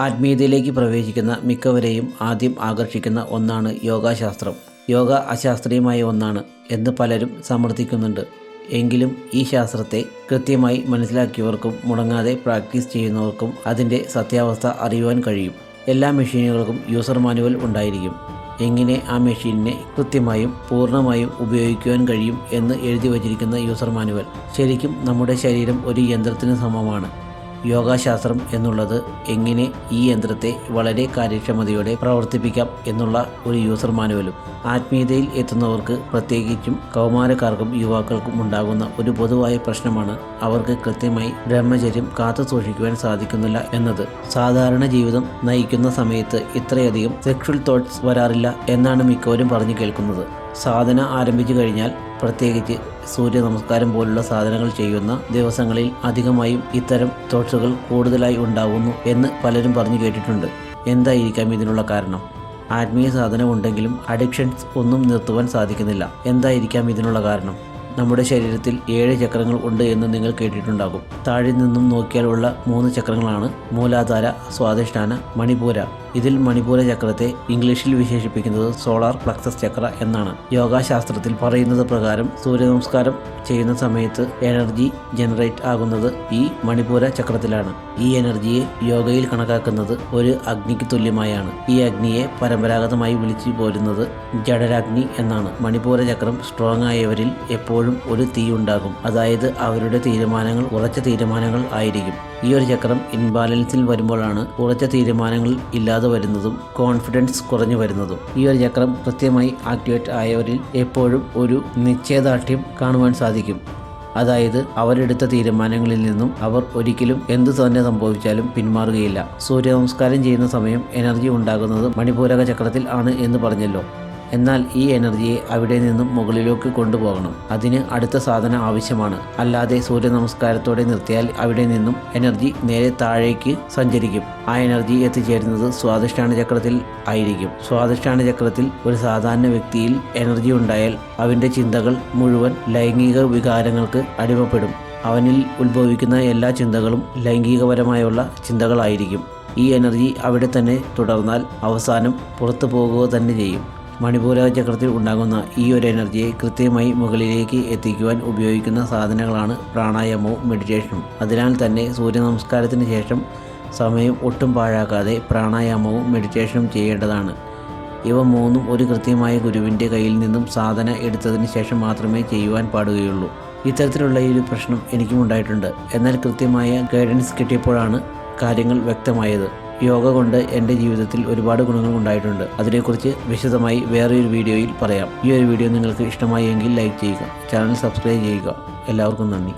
ആത്മീയതയിലേക്ക് പ്രവേശിക്കുന്ന മിക്കവരെയും ആദ്യം ആകർഷിക്കുന്ന ഒന്നാണ് യോഗാശാസ്ത്രം. യോഗ അശാസ്ത്രീയമായ ഒന്നാണ് എന്ന് പലരും സമർത്ഥിക്കുന്നുണ്ട്. എങ്കിലും ഈ ശാസ്ത്രത്തെ കൃത്യമായി മനസ്സിലാക്കിയവർക്കും മുടങ്ങാതെ പ്രാക്ടീസ് ചെയ്യുന്നവർക്കും അതിൻ്റെ സത്യാവസ്ഥ അറിയുവാൻ കഴിയും. എല്ലാ മെഷീനുകൾക്കും യൂസർ മാനുവൽ ഉണ്ടായിരിക്കും. എങ്ങനെ ആ മെഷീനിനെ കൃത്യമായും പൂർണ്ണമായും ഉപയോഗിക്കുവാൻ കഴിയും എന്ന് എഴുതി വച്ചിരിക്കുന്ന യൂസർ മാനുവൽ. ശരിക്കും നമ്മുടെ ശരീരം ഒരു യന്ത്രത്തിന് സമമാണ്. യോഗാശാസ്ത്രം എന്നുള്ളത് എങ്ങനെ ഈ യന്ത്രത്തെ വളരെ കാര്യക്ഷമതയോടെ പ്രവർത്തിപ്പിക്കാം എന്നുള്ള ഒരു യൂസർ മാനുവലും. ആത്മീയതയിൽ എത്തുന്നവർക്ക്, പ്രത്യേകിച്ചും കൗമാരക്കാർക്കും യുവാക്കൾക്കും ഉണ്ടാകുന്ന ഒരു പൊതുവായ പ്രശ്നമാണ് അവർക്ക് കൃത്യമായി ബ്രഹ്മചര്യം കാത്തു സൂക്ഷിക്കുവാൻ സാധിക്കുന്നില്ല എന്നത്. സാധാരണ ജീവിതം നയിക്കുന്ന സമയത്ത് ഇത്രയധികം സെക്ഷൽ തോട്ട്സ് വരാറില്ല എന്നാണ് മിക്കവരും പറഞ്ഞു കേൾക്കുന്നത്. സാധന ആരംഭിച്ചു കഴിഞ്ഞാൽ, പ്രത്യേകിച്ച് സൂര്യ നമസ്കാരം പോലുള്ള സാധനങ്ങൾ ചെയ്യുന്ന ദിവസങ്ങളിൽ അധികമായും ഇത്തരം തോട്ട്സുകൾ കൂടുതലായി ഉണ്ടാകുന്നു എന്ന് പലരും പറഞ്ഞു കേട്ടിട്ടുണ്ട്. എന്തായിരിക്കാം ഇതിനുള്ള കാരണം? ആത്മീയ സാധനം ഉണ്ടെങ്കിലും അഡിക്ഷൻസ് ഒന്നും നിർത്തുവാൻ സാധിക്കുന്നില്ല. എന്തായിരിക്കാം ഇതിനുള്ള കാരണം? നമ്മുടെ ശരീരത്തിൽ 7 ചക്രങ്ങൾ ഉണ്ട് എന്ന് നിങ്ങൾ കേട്ടിട്ടുണ്ടാകും. താഴെ നിന്നും നോക്കിയാലുള്ള 3 ചക്രങ്ങളാണ് മൂലാധാര, സ്വാധിഷ്ഠാന, മണിപൂര. ഇതിൽ മണിപൂര ചക്രത്തെ ഇംഗ്ലീഷിൽ വിശേഷിപ്പിക്കുന്നത് സോളാർ പ്ലക്സസ് ചക്ര എന്നാണ്. യോഗാശാസ്ത്രത്തിൽ പറയുന്നത് പ്രകാരം സൂര്യ നമസ്കാരം ചെയ്യുന്ന സമയത്ത് എനർജി ജനറേറ്റ് ആകുന്നത് ഈ മണിപൂര ചക്രത്തിലാണ്. ഈ എനർജിയെ യോഗയിൽ കണക്കാക്കുന്നത് ഒരു അഗ്നിക്ക് തുല്യമായാണ്. ഈ അഗ്നിയെ പരമ്പരാഗതമായി വിളിച്ചു പോരുന്നത് ജഠരാഗ്നി എന്നാണ്. മണിപൂര ചക്രം സ്ട്രോങ് ആയവരിൽ എപ്പോഴും ഒരു തീ ഉണ്ടാകും. അതായത് അവരുടെ തീരുമാനങ്ങൾ ഉറച്ച തീരുമാനങ്ങൾ ആയിരിക്കും. ഈ ഒരു ചക്രം ഇൻബാലൻസിൽ വരുമ്പോഴാണ് ഉറച്ച തീരുമാനങ്ങൾ ഇല്ലാതെ വരുന്നതും കോൺഫിഡൻസ് കുറഞ്ഞു വരുന്നതും. ഈ ഒരു ചക്രം കൃത്യമായി ആക്ടിവേറ്റ് ആയവരിൽ എപ്പോഴും ഒരു നിശ്ചയദാർഢ്യം കാണുവാൻ സാധിക്കും. അതായത് അവരെടുത്ത തീരുമാനങ്ങളിൽ നിന്നും അവർ ഒരിക്കലും എന്തു തന്നെ സംഭവിച്ചാലും പിന്മാറുകയില്ല. സൂര്യ നമസ്കാരം ചെയ്യുന്ന സമയം എനർജി ഉണ്ടാകുന്നത് മണിപൂരക ചക്രത്തിൽ ആണ് എന്ന് പറഞ്ഞല്ലോ. എന്നാൽ ഈ എനർജിയെ അവിടെ നിന്നും മുകളിലേക്ക് കൊണ്ടുപോകണം. അതിന് അടുത്ത സാധന ആവശ്യമാണ്. അല്ലാതെ സൂര്യ നമസ്കാരത്തോടെ നിർത്തിയാൽ അവിടെ നിന്നും എനർജി നേരെ താഴേക്ക് സഞ്ചരിക്കും. ആ എനർജി എത്തിച്ചേരുന്നത് സ്വാധിഷ്ഠാന ചക്രത്തിൽ ആയിരിക്കും. സ്വാധിഷ്ഠാന ചക്രത്തിൽ ഒരു സാധാരണ വ്യക്തിയിൽ എനർജി ഉണ്ടായാൽ അവൻ്റെ ചിന്തകൾ മുഴുവൻ ലൈംഗിക വികാരങ്ങൾക്ക് അടിമപ്പെടും. അവനിൽ ഉത്ഭവിക്കുന്ന എല്ലാ ചിന്തകളും ലൈംഗികപരമായുള്ള ചിന്തകളായിരിക്കും. ഈ എനർജി അവിടെ തന്നെ തുടർന്നാൽ അവസാനം പുറത്തു പോകുക തന്നെ ചെയ്യും. മണിപൂര ചക്രത്തിൽ ഉണ്ടാകുന്ന ഈ ഒരു എനർജിയെ കൃത്യമായി മുകളിലേക്ക് എത്തിക്കുവാൻ ഉപയോഗിക്കുന്ന സാധനങ്ങളാണ് പ്രാണായാമവും മെഡിറ്റേഷനും. അതിനാൽ തന്നെ സൂര്യ നമസ്കാരത്തിന് ശേഷം സമയം ഒട്ടും പാഴാക്കാതെ പ്രാണായാമവും മെഡിറ്റേഷനും ചെയ്യേണ്ടതാണ്. ഇവ മൂന്നും ഒരു കൃത്യമായ ഗുരുവിൻ്റെ കയ്യിൽ നിന്നും സാധന എടുത്തതിന് ശേഷം മാത്രമേ ചെയ്യുവാൻ പാടുകയുള്ളൂ. ഇത്തരത്തിലുള്ള ഈ ഒരു പ്രശ്നം എനിക്കും ഉണ്ടായിട്ടുണ്ട്. എന്നാൽ കൃത്യമായ ഗൈഡൻസ് കിട്ടിയപ്പോഴാണ് കാര്യങ്ങൾ വ്യക്തമായത്. യോഗ കൊണ്ട് എൻ്റെ ജീവിതത്തിൽ ഒരുപാട് ഗുണങ്ങൾ ഉണ്ടായിട്ടുണ്ട്. അതിനെക്കുറിച്ച് വിശദമായി വേറൊരു വീഡിയോയിൽ പറയാം. ഈ ഒരു വീഡിയോ നിങ്ങൾക്ക് ഇഷ്ടമായി എങ്കിൽ ലൈക്ക് ചെയ്യുക, ചാനൽ സബ്സ്ക്രൈബ് ചെയ്യുക. എല്ലാവർക്കും നന്ദി.